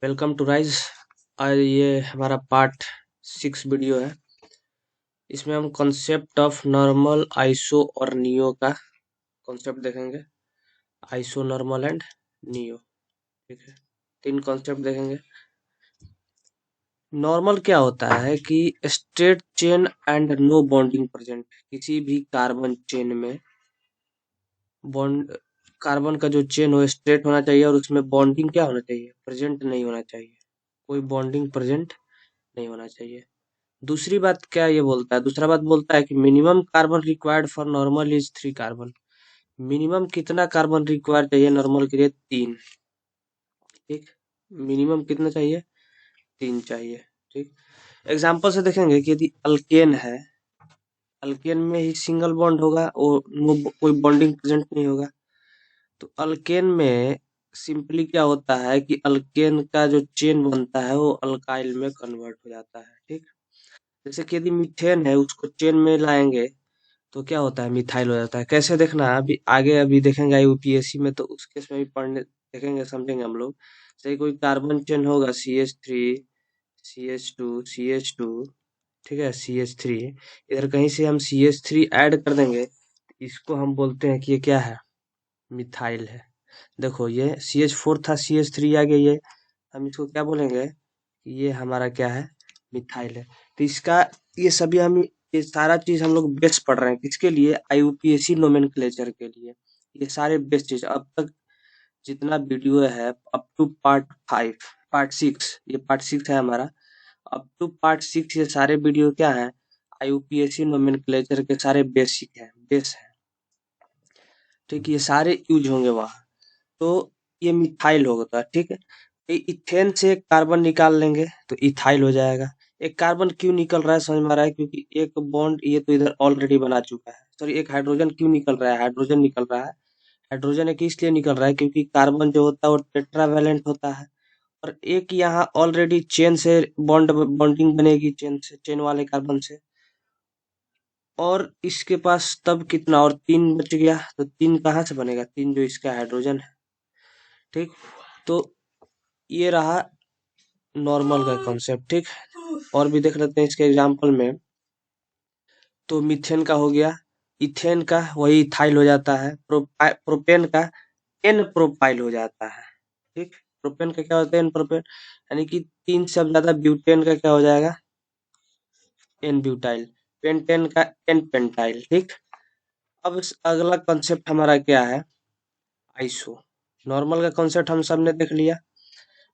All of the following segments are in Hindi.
Welcome to rise. आज ये हमारा पार्ट 6 वीडियो है। इसमें हम कॉन्सेप्ट ऑफ नॉर्मल, आइसो और नियो का कॉन्सेप्ट देखेंगे। आइसो, नॉर्मल एंड नियो, ठीक है। तीन कॉन्सेप्ट देखेंगे। नॉर्मल क्या होता है कि straight chain and no bonding present. किसी भी कार्बन चेन में बॉन्ड, कार्बन का जो चेन हो स्ट्रेट होना चाहिए और उसमें बॉन्डिंग क्या होना चाहिए, प्रेजेंट नहीं होना चाहिए। कोई बॉन्डिंग प्रेजेंट नहीं होना चाहिए। दूसरी बात क्या ये बोलता है, दूसरा बात बोलता है कि minimum carbon required for normal is 3 carbon. Minimum कितना कार्बन रिक्वायर्ड चाहिए नॉर्मल के लिए? 3। ठीक। मिनिमम कितना चाहिए? 3 चाहिए। ठीक। एग्जाम्पल से देखेंगे कि यदि अल्केन है, अल्केन में ही सिंगल बॉन्ड होगा और नो कोई बॉन्डिंग प्रेजेंट नहीं होगा। तो अल्केन में सिंपली क्या होता है कि अल्केन का जो चेन बनता है वो अल्काइल में कन्वर्ट हो जाता है। ठीक। जैसे कि यदि मीथेन है, उसको चेन में लाएंगे तो क्या होता है, मिथाइल हो जाता है। कैसे देखना है अभी आगे, अभी देखेंगे यूपीएससी में, तो उस केस में भी पढ़ने देखेंगे, समझेंगे हम लोग। जैसे कोई कार्बन चेन होगा CH3 CH2 CH2, ठीक है, CH3, इधर कहीं से हम CH3 ऐड कर देंगे, इसको हम बोलते हैं कि ये क्या है, मिथाइल है। देखो ये CH4 था, CH3 आ गया, ये हम इसको क्या बोलेंगे, ये हमारा क्या है, मिथाइल है। तो इसका ये सभी हम, ये सारा चीज हम लोग बेस पढ़ रहे हैं किसके लिए, आईयूपीएसी नोमेनक्लेचर के लिए। ये सारे बेस चीज अब तक जितना वीडियो है अप टू पार्ट 5, पार्ट 6, ये पार्ट 6 है हमारा। अप टू पार्ट 6 ये सारे वीडियो क्या है, आईयूपीएसी नोमेनक्लेचर के सारे बेसिक है, बेस है। ठीक, ये सारे यूज होंगे वहाँ। तो ये मिथाइल होगा, ठीक है। इथेन से एक कार्बन निकाल लेंगे तो इथाइल हो जाएगा। एक कार्बन क्यों निकल रहा है समझ में आ रहा है, क्योंकि एक बॉन्ड ये तो इधर ऑलरेडी बना चुका है। सॉरी, एक हाइड्रोजन क्यों निकल रहा है, हाइड्रोजन निकल रहा है। हाइड्रोजन एक इसलिए निकल रहा है क्योंकि कार्बन जो होता है वो टेट्रावैलेंट होता है, और एक यहाँ ऑलरेडी चेन से बॉन्डिंग बनेगी, चेन से, चेन वाले कार्बन से। और इसके पास तब कितना, और 3 बच गया, तो 3 कहाँ से बनेगा, 3 जो इसका हाइड्रोजन है। ठीक। तो ये रहा नॉर्मल का कॉन्सेप्ट। ठीक। और भी देख लेते हैं इसके एग्जांपल में। तो मीथेन का हो गया, इथेन का वही इथाइल हो जाता है, प्रोपेन का एन प्रोपाइल हो जाता है। ठीक। प्रोपेन का क्या होता है, एन प्रोपेन, यानी कि 3 से अब ज्यादा ब्यूटेन का क्या हो जाएगा, एन ब्यूटाइल। पेंटेन का एन पेंटाइल। ठीक। अब अगला कॉन्सेप्ट हमारा क्या है, आइसो। नॉर्मल का कॉन्सेप्ट हम सब ने देख लिया।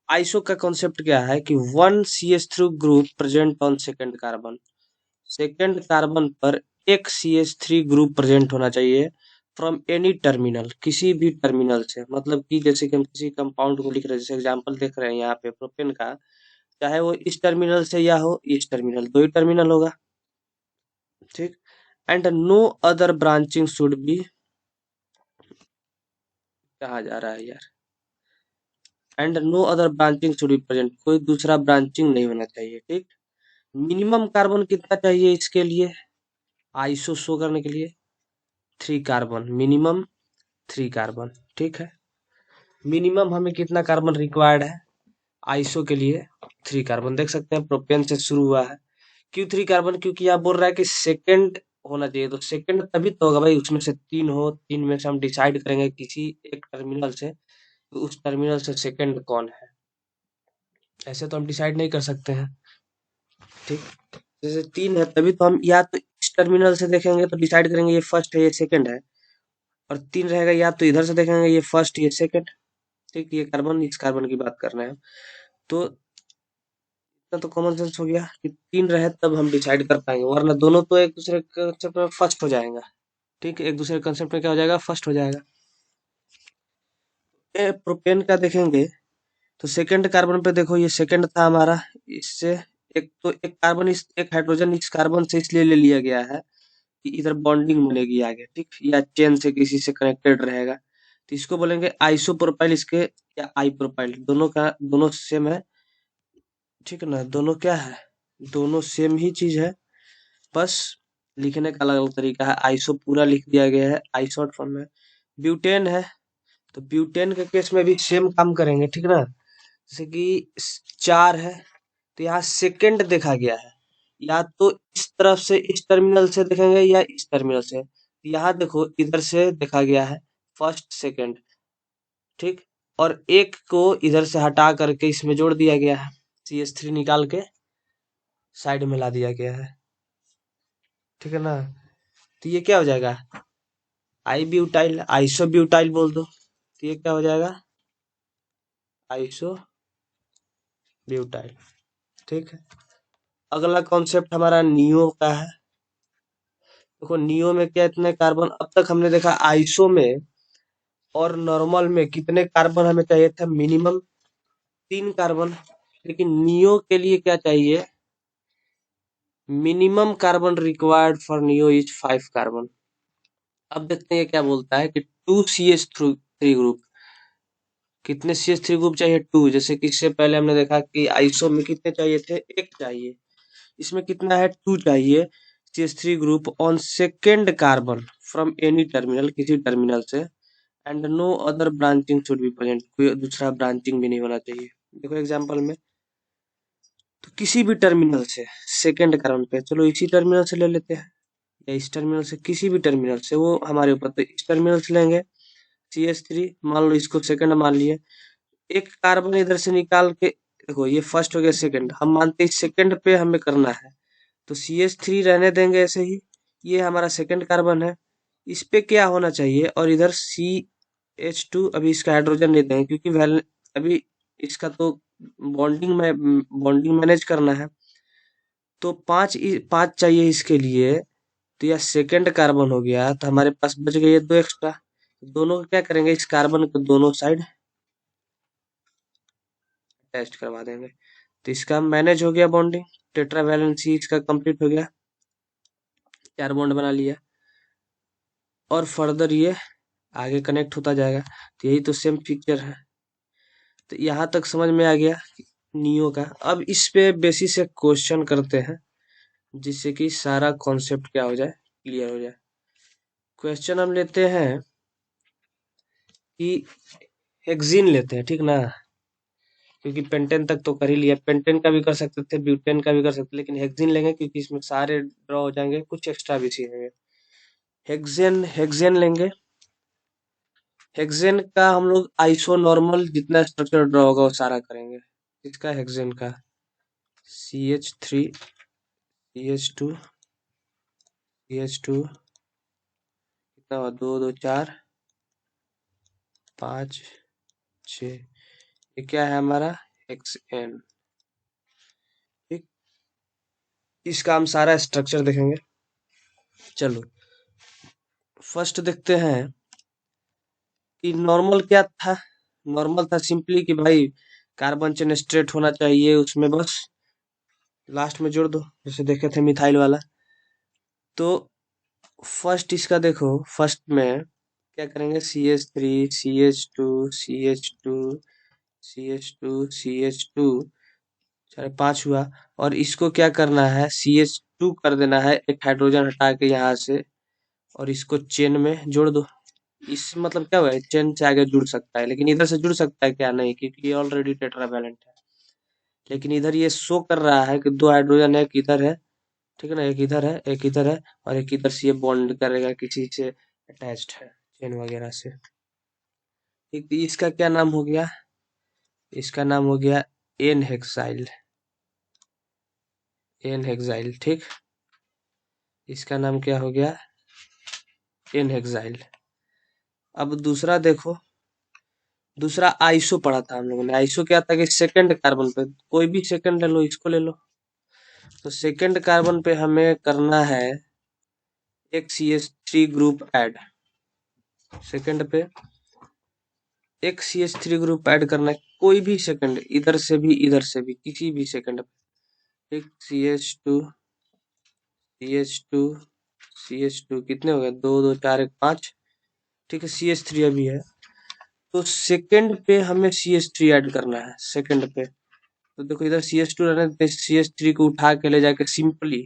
आइसो का कॉन्सेप्ट क्या है कि 1 CH3 group present on second carbon. Second carbon पर एक CH3 ग्रुप प्रेजेंट होना चाहिए फ्रॉम एनी टर्मिनल, किसी भी टर्मिनल से। मतलब कि जैसे कि हम किसी कंपाउंड को लिख रहे हैं, जैसे एग्जांपल देख रहे हैं यहाँ पे प्रोपेन का, चाहे वो इस टर्मिनल से या हो इस टर्मिनल, दो ही टर्मिनल होगा। ठीक। And no other branching should be, कहा जा रहा है यार, and no other branching should be present, कोई दूसरा ब्रांचिंग नहीं होना चाहिए। ठीक। मिनिमम कार्बन कितना चाहिए इसके लिए, आइसो शो करने के लिए 3 कार्बन, मिनिमम 3 कार्बन। ठीक है। मिनिमम हमें कितना कार्बन रिक्वायर्ड है आइसो के लिए, 3 कार्बन। देख सकते हैं प्रोपेन से शुरू हुआ है। क्यों 3 कार्बन, क्योंकि यहाँ बोल रहा है कि सेकंड होना चाहिए, तो सेकंड तभी तो होगा भाई, उसमें से 3 हो, 3 में से हम डिसाइड करेंगे किसी एक टर्मिनल से, तो उस टर्मिनल से सेकंड कौन है, ऐसे तो हम डिसाइड नहीं कर सकते हैं। ठीक। जैसे 3 है तभी तो हम या तो इस टर्मिनल से देखेंगे तो डिसाइड करेंगे ये फर्स्ट है ये सेकंड है, और 3 रहेगा या तो इधर से देखेंगे ये फर्स्ट ये सेकंड। ठीक। ये कार्बन, इस कार्बन की बात कर रहे हैं हम। तो इतना तो कॉमन सेंस हो गया कि 3 रहे तब हम डिसाइड कर पाएंगे, वरना दोनों तो एक दूसरे कंसेप्ट में फर्स्ट हो जाएगा। ठीक है, एक दूसरे कंसेप्ट में क्या हो जाएगा, फर्स्ट हो जाएगा। ये प्रोपेन का देखेंगे तो सेकंड कार्बन पे देखो, ये सेकंड था हमारा, इससे एक तो एक कार्बन, इस एक हाइड्रोजन इस कार्बन से इसलिए ले लिया गया है कि इधर बॉन्डिंग बनेगी आगे। ठीक। या चेन से किसी से कनेक्टेड रहेगा, तो इसको बोलेंगे आइसो प्रोपाइल, इसके या आई प्रोपाइल, दोनों का दोनों सेम है। ठीक है ना, दोनों क्या है, दोनों सेम ही चीज है, बस लिखने का अलग अलग तरीका है। आइसो पूरा लिख दिया गया है, आई शॉर्ट फॉर्म में। ब्यूटेन है, तो ब्यूटेन के केस में भी सेम काम करेंगे, ठीक ना। जैसे कि 4 है तो यहाँ सेकंड देखा गया है, या तो इस तरफ से इस टर्मिनल से देखेंगे या इस टर्मिनल से। यहाँ देखो इधर से देखा गया है फर्स्ट सेकंड, ठीक। और एक को इधर से हटा करके इसमें जोड़ दिया गया है, CH3 निकाल के साइड में ला दिया गया है, ठीक है ना। तो ये क्या हो जाएगा, आई ब्यूटाइल, आइसो ब्यूटाइल बोल दो, तो ये क्या हो जाएगा, आइसो ब्यूटाइल, ठीक है। अगला कॉन्सेप्ट हमारा नियो का है। देखो नियो में क्या, इतने कार्बन, अब तक हमने देखा आइसो में और नॉर्मल में कितने कार्बन हमें चाहिए था, मिनिमम 3 कार्बन। लेकिन नियो के लिए क्या चाहिए, minimum carbon required for neo is 5 carbon. अब देखते हैं ये क्या बोलता है कि 2 CH3 ग्रुप, कितने CH3 ग्रुप चाहिए, 2। जैसे कि इससे पहले हमने देखा कि आइसो में कितने चाहिए थे, 1 चाहिए, इसमें कितना है, 2 चाहिए CH3 group on second carbon from any terminal, किसी टर्मिनल से, and no other branching should be present, कोई दूसरा ब्रांचिंग भी नहीं होना चाहिए। देखो एग्जांपल में, तो किसी भी टर्मिनल से सेकेंड कार्बन पे, चलो इसी टर्मिनल से ले लेते हैं, या इस टर्मिनल से, किसी भी टर्मिनल से, वो हमारे ऊपर, तो इस टर्मिनल से लेंगे CH3, मान लो इसको सेकंड मान लिए, एक कार्बन इधर से निकाल के, देखो ये फर्स्ट हो गया, सेकंड हम मानते हैं सेकंड पे हमें करना है, तो CH3 रहने देंगे ऐसे ही, ये हमारा सेकंड कार्बन है, इस पे क्या होना चाहिए, और इधर CH2, अभी इसका हाइड्रोजन नहीं देंगे क्योंकि अभी इसका तो बॉन्डिंग में, बॉन्डिंग मैनेज करना है, तो 5 चाहिए इसके लिए, तो यह सेकंड कार्बन हो गया, तो हमारे पास बच गए 2 एक्स्ट्रा। दोनों को क्या करेंगे, इस कार्बन को दोनों साइड टेस्ट करवा देंगे, तो इसका मैनेज हो गया बॉन्डिंग, टेट्रा वैलेंसी इसका कंप्लीट हो गया, 4 बॉन्ड बना लिया, और फर्दर ये आगे कनेक्ट होता जाएगा, तो यही तो सेम पिक्चर है। तो यहाँ तक समझ में आ गया नियो का। अब इस पे बेसिस से क्वेश्चन करते हैं, जिससे कि सारा कॉन्सेप्ट क्या हो जाए, क्लियर हो जाए। क्वेश्चन हम लेते हैं कि हेक्सिन लेते हैं, ठीक ना, क्योंकि पेंटेन तक तो कर ही लिया, पेंटेन का भी कर सकते थे, ब्यूटेन का भी कर सकते, लेकिन हेक्सिन लेंगे क्योंकि इसमें सारे ड्रॉ हो जाएंगे, कुछ एक्स्ट्रा भी सीखेंगे। हेक्सेन, हेक्सेन लेंगे, हेक्सेन का हम लोग आइसो नॉर्मल जितना स्ट्रक्चर ड्रॉ होगा वो सारा करेंगे। इसका हेक्सेन का CH3, CH2, CH2, कितना हुआ, 2 2 4 5 6, ये क्या है हमारा, हेक्सेन, ठीक। इसका हम सारा स्ट्रक्चर देखेंगे। चलो फर्स्ट देखते हैं कि नॉर्मल क्या था। नॉर्मल था सिंपली कि भाई कार्बन चेन स्ट्रेट होना चाहिए, उसमें बस लास्ट में जोड़ दो, जैसे देखे थे मिथाइल वाला। तो फर्स्ट इसका देखो, फर्स्ट में क्या करेंगे, CH3, CH2, CH2, CH2, CH2, चाहे 5 हुआ, और इसको क्या करना है, CH2 कर देना है, एक हाइड्रोजन हटा के यहाँ से, और इसको चेन में जोड़ दो। इस मतलब क्या हुआ, चेन से आगे जुड़ सकता है, लेकिन इधर से जुड़ सकता है क्या, नहीं, क्योंकि ये ऑलरेडी टेट्रावैलेंट है। लेकिन इधर ये शो कर रहा है कि 2 हाइड्रोजन एक इधर है, ठीक है ना, एक इधर है, एक इधर है, और एक इधर से ये बॉन्ड करेगा, किसी से अटैच्ड है चेन वगैरह से। ठीक, तो इसका क्या नाम हो गया, इसका नाम हो गया एन हेक्साइल, एन हेक्साइल, ठीक। इसका नाम क्या हो गया, एन हेक्साइल। अब दूसरा देखो, दूसरा आइसो पढ़ा था हम लोगों ने। आइसो क्या था कि सेकंड कार्बन पे, कोई भी सेकंड ले लो, इसको ले लो, तो सेकंड कार्बन पे हमें करना है एक CH3 ग्रुप ऐड, सेकंड पे एक CH3 ग्रुप ऐड करना है, कोई भी सेकंड, इधर से भी इधर से भी, किसी भी सेकंड पे, एक CH2, CH2, CH2, कितने हो गए, 2 2 4 1 5, ठीक है, CH3 अभी है, तो सेकंड पे हमें CH3 ऐड करना है, सेकंड पे। तो देखो इधर CH2 रहने देते, CH3 को उठा के ले जाके सिंपली,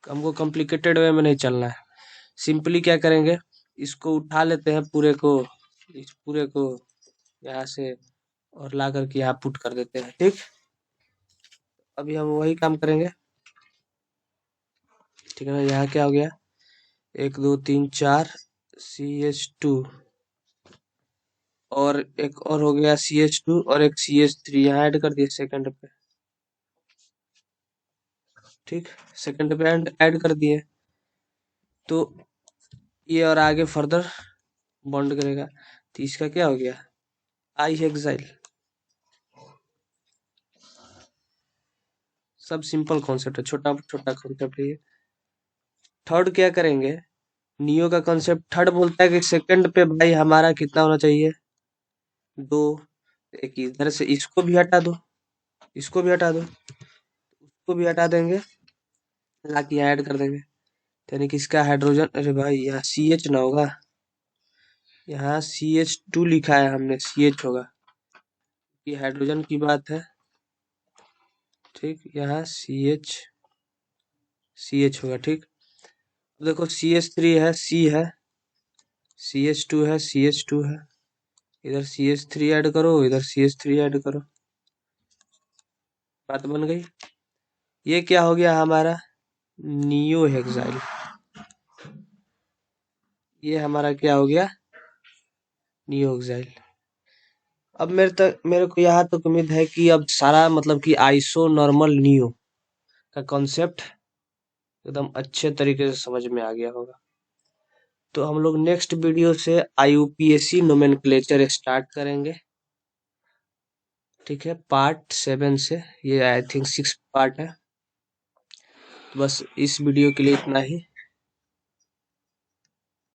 हमको कॉम्प्लिकेटेड वे में नहीं चलना है, सिंपली क्या करेंगे, इसको उठा लेते हैं पूरे को, इस पूरे को यहाँ से और ला करके यहाँ पुट कर देते हैं। ठीक, अभी हम वही काम करेंगे। ठीक है ना, यहाँ क्या हो गया, 1 2 3 4 CH2 और एक और हो गया CH2 और एक CH3 यहाँ ऐड कर दिए सेकंड पे। ठीक, सेकंड पे ऐड कर दिए, तो ये और आगे फर्दर बॉन्ड करेगा। तो इसका क्या हो गया, आई हेक्साइल। सब सिंपल कॉन्सेप्ट है, छोटा छोटा कॉन्सेप्ट है ये। थर्ड क्या करेंगे, नियो का कॉन्सेप्ट थर्ड बोलता है कि सेकंड पे भाई हमारा कितना होना चाहिए, 2। एक इधर से इसको भी हटा दो, इसको भी हटा दो, उसको भी हटा देंगे, लाके यहाँ ऐड कर देंगे। यानी कि इसका हाइड्रोजन, अरे भाई यहाँ CH ना होगा, यहाँ CH2 लिखा है हमने, CH होगा, ये हाइड्रोजन की बात है। ठीक, यहाँ CH होगा। ठीक, देखो CH3 है, C है, CH2 है, CH2 है, इधर CH3 ऐड करो, इधर CH3 ऐड करो, बात बन गई। ये क्या हो गया हमारा, नियो हेक्साइल। ये हमारा क्या हो गया, नियो हेक्साइल। अब मेरे को यहाँ तक उम्मीद है कि अब सारा मतलब कि आइसो नॉर्मल नियो का कॉन्सेप्ट एकदम अच्छे तरीके से समझ में आ गया होगा। तो हम लोग नेक्स्ट वीडियो से IUPAC नोमेनक्लेचर स्टार्ट करेंगे। ठीक है, पार्ट 7 से, ये आई थिंक 6 पार्ट है। तो बस इस वीडियो के लिए इतना ही।